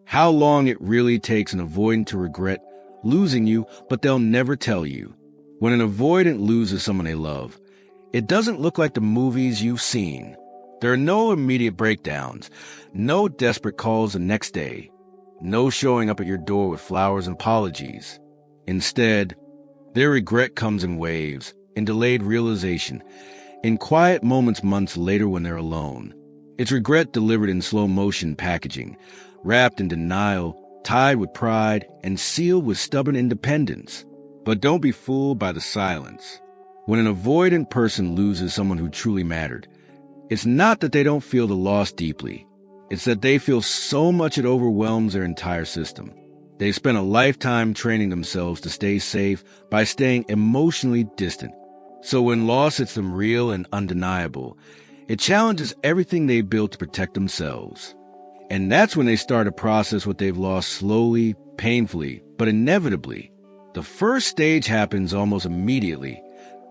how long it really takes an avoidant to regret losing you, but they'll never tell you. When an avoidant loses someone they love, it doesn't look like the movies you've seen. There are no immediate breakdowns, no desperate calls the next day, no showing up at your door with flowers and apologies. Instead, their regret comes in waves, in delayed realization, in quiet moments months later when they're alone. It's regret delivered in slow motion packaging, wrapped in denial, tied with pride, and sealed with stubborn independence. But don't be fooled by the silence. When an avoidant person loses someone who truly mattered, it's not that they don't feel the loss deeply. It's that they feel so much it overwhelms their entire system. They've spent a lifetime training themselves to stay safe by staying emotionally distant. So when loss hits them real and undeniable, it challenges everything they built to protect themselves. And that's when they start to process what they've lost slowly, painfully, but inevitably. The first stage happens almost immediately,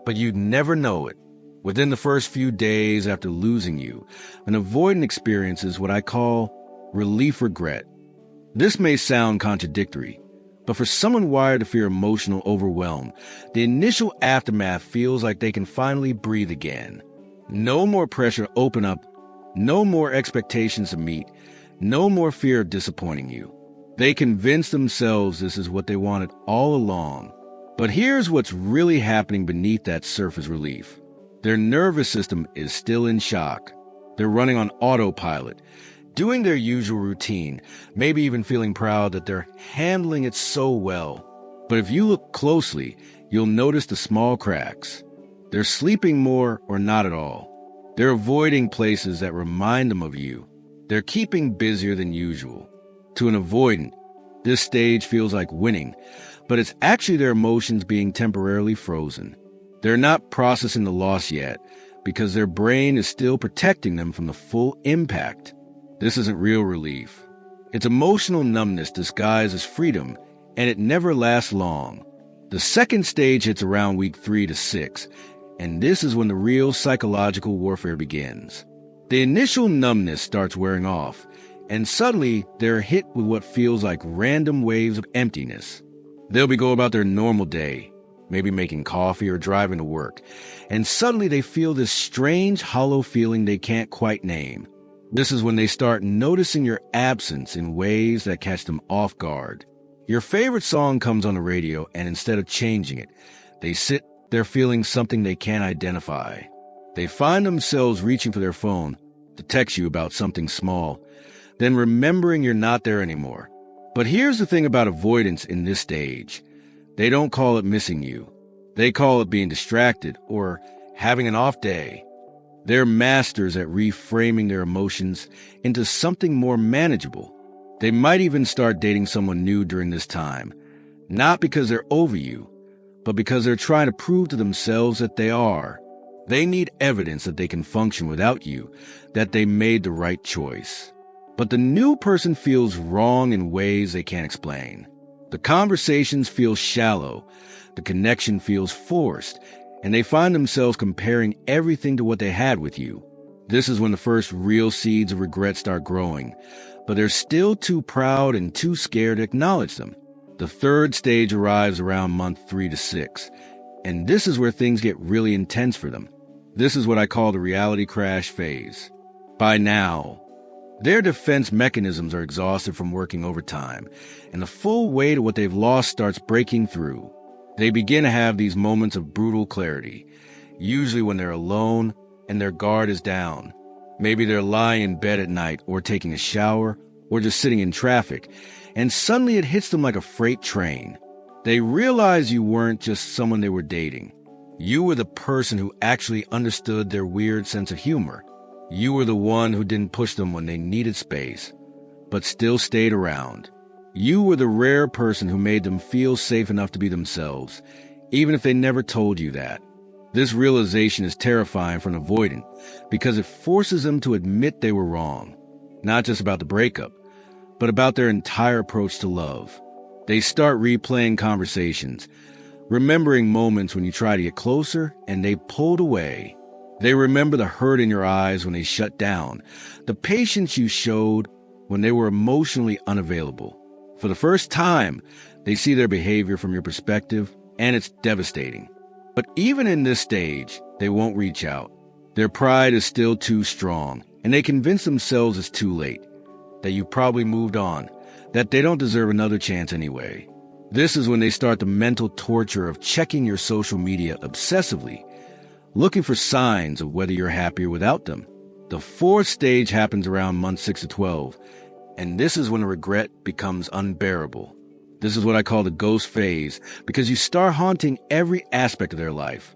but you'd never know it. Within the first few days after losing you, an avoidant experiences what I call relief regret. This may sound contradictory, but for someone wired to fear emotional overwhelm, the initial aftermath feels like they can finally breathe again. No more pressure to open up, no more expectations to meet, no more fear of disappointing you. They convince themselves this is what they wanted all along. But here's what's really happening beneath that surface relief. Their nervous system is still in shock. They're running on autopilot, doing their usual routine, maybe even feeling proud that they're handling it so well. But if you look closely, you'll notice the small cracks. They're sleeping more or not at all. They're avoiding places that remind them of you. They're keeping busier than usual. To an avoidant, this stage feels like winning, but it's actually their emotions being temporarily frozen. They're not processing the loss yet because their brain is still protecting them from the full impact. This isn't real relief. It's emotional numbness disguised as freedom, and it never lasts long. The second stage hits around week 3 to 6, and this is when the real psychological warfare begins. The initial numbness starts wearing off, and suddenly they're hit with what feels like random waves of emptiness. They'll be going about their normal day, maybe making coffee or driving to work, and suddenly they feel this strange, hollow feeling they can't quite name. This is when they start noticing your absence in ways that catch them off guard. Your favorite song comes on the radio, and instead of changing it, they sit there feeling something they can't identify. They find themselves reaching for their phone to text you about something small, then remembering you're not there anymore. But here's the thing about avoidance in this stage. They don't call it missing you. They call it being distracted or having an off day. They're masters at reframing their emotions into something more manageable. They might even start dating someone new during this time, not because they're over you, but because they're trying to prove to themselves that they are. They need evidence that they can function without you, that they made the right choice. But the new person feels wrong in ways they can't explain. The conversations feel shallow, the connection feels forced, and they find themselves comparing everything to what they had with you. This is when the first real seeds of regret start growing, but they're still too proud and too scared to acknowledge them. The third stage arrives around month 3 to 6, and this is where things get really intense for them. This is what I call the reality crash phase. By now, their defense mechanisms are exhausted from working overtime, and the full weight of what they've lost starts breaking through. They begin to have these moments of brutal clarity, usually when they're alone and their guard is down. Maybe they're lying in bed at night or taking a shower or just sitting in traffic, and suddenly it hits them like a freight train. They realize you weren't just someone they were dating. You were the person who actually understood their weird sense of humor. You were the one who didn't push them when they needed space, but still stayed around. You were the rare person who made them feel safe enough to be themselves, even if they never told you that. This realization is terrifying for an avoidant because it forces them to admit they were wrong, not just about the breakup, but about their entire approach to love. They start replaying conversations, remembering moments when you tried to get closer and they pulled away. They remember the hurt in your eyes when they shut down, the patience you showed when they were emotionally unavailable. For the first time, they see their behavior from your perspective, and it's devastating. But even in this stage, they won't reach out. Their pride is still too strong, and they convince themselves it's too late, that you probably moved on, that they don't deserve another chance anyway. This is when they start the mental torture of checking your social media obsessively, looking for signs of whether you're happier without them. The fourth stage happens around month 6 to 12, and this is when regret becomes unbearable. This is what I call the ghost phase, because you start haunting every aspect of their life.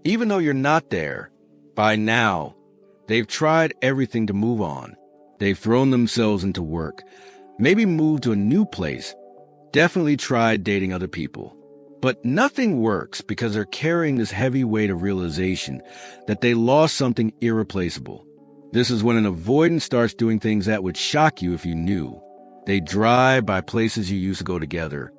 Even though you're not there, by now, they've tried everything to move on. They've thrown themselves into work, maybe moved to a new place, definitely tried dating other people. But nothing works because they're carrying this heavy weight of realization that they lost something irreplaceable. This is when an avoidant starts doing things that would shock you if you knew. They drive by places you used to go together,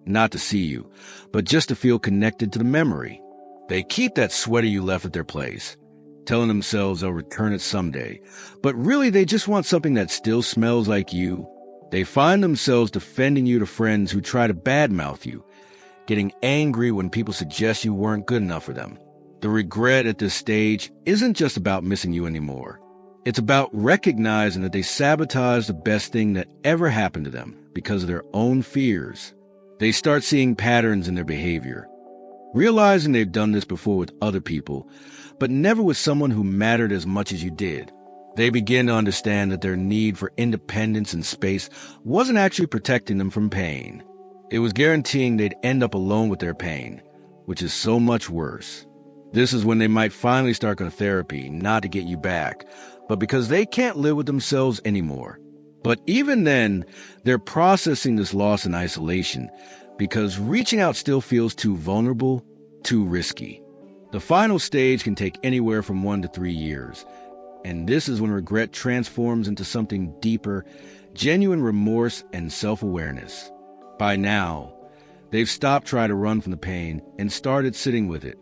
not to see you, but just to feel connected to the memory. They keep that sweater you left at their place, telling themselves they'll return it someday, but really they just want something that still smells like you. They find themselves defending you to friends who try to badmouth you, getting angry when people suggest you weren't good enough for them. The regret at this stage isn't just about missing you anymore. It's about recognizing that they sabotaged the best thing that ever happened to them because of their own fears. They start seeing patterns in their behavior, realizing they've done this before with other people, but never with someone who mattered as much as you did. They begin to understand that their need for independence and space wasn't actually protecting them from pain. It was guaranteeing they'd end up alone with their pain, which is so much worse. This is when they might finally start going to therapy, not to get you back, but because they can't live with themselves anymore. But even then, they're processing this loss in isolation because reaching out still feels too vulnerable, too risky. The final stage can take anywhere from 1 to 3 years, and this is when regret transforms into something deeper, genuine remorse and self-awareness. By now, they've stopped trying to run from the pain and started sitting with it.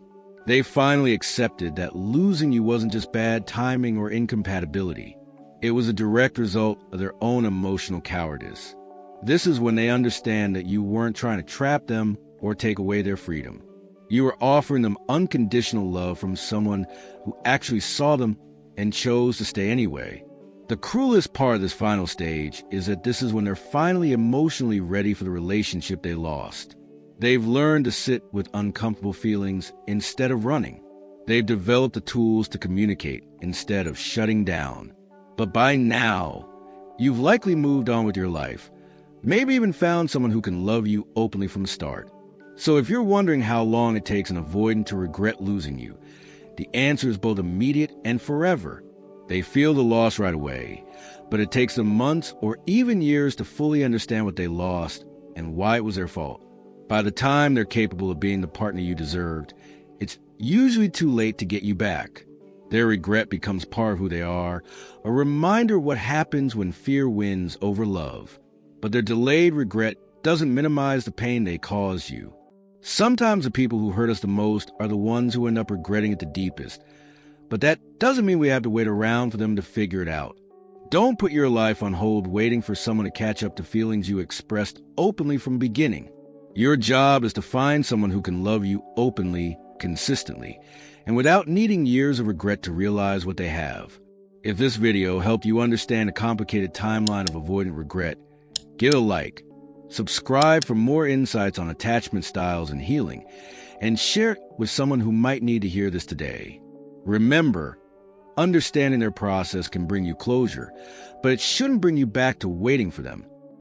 They finally accepted that losing you wasn't just bad timing or incompatibility. It was a direct result of their own emotional cowardice. This is when they understand that you weren't trying to trap them or take away their freedom. You were offering them unconditional love from someone who actually saw them and chose to stay anyway. The cruelest part of this final stage is that this is when they're finally emotionally ready for the relationship they lost. They've learned to sit with uncomfortable feelings instead of running. They've developed the tools to communicate instead of shutting down. But by now, you've likely moved on with your life, maybe even found someone who can love you openly from the start. So if you're wondering how long it takes an avoidant to regret losing you, the answer is both immediate and forever. They feel the loss right away, but it takes them months or even years to fully understand what they lost and why it was their fault. By the time they're capable of being the partner you deserved, it's usually too late to get you back. Their regret becomes part of who they are, a reminder of what happens when fear wins over love. But their delayed regret doesn't minimize the pain they caused you. Sometimes the people who hurt us the most are the ones who end up regretting it the deepest. But that doesn't mean we have to wait around for them to figure it out. Don't put your life on hold waiting for someone to catch up to feelings you expressed openly from the beginning. Your job is to find someone who can love you openly, consistently, and without needing years of regret to realize what they have. If this video helped you understand a complicated timeline of avoidant regret, give a like, subscribe for more insights on attachment styles and healing, and share it with someone who might need to hear this today. Remember, understanding their process can bring you closure, but it shouldn't bring you back to waiting for them.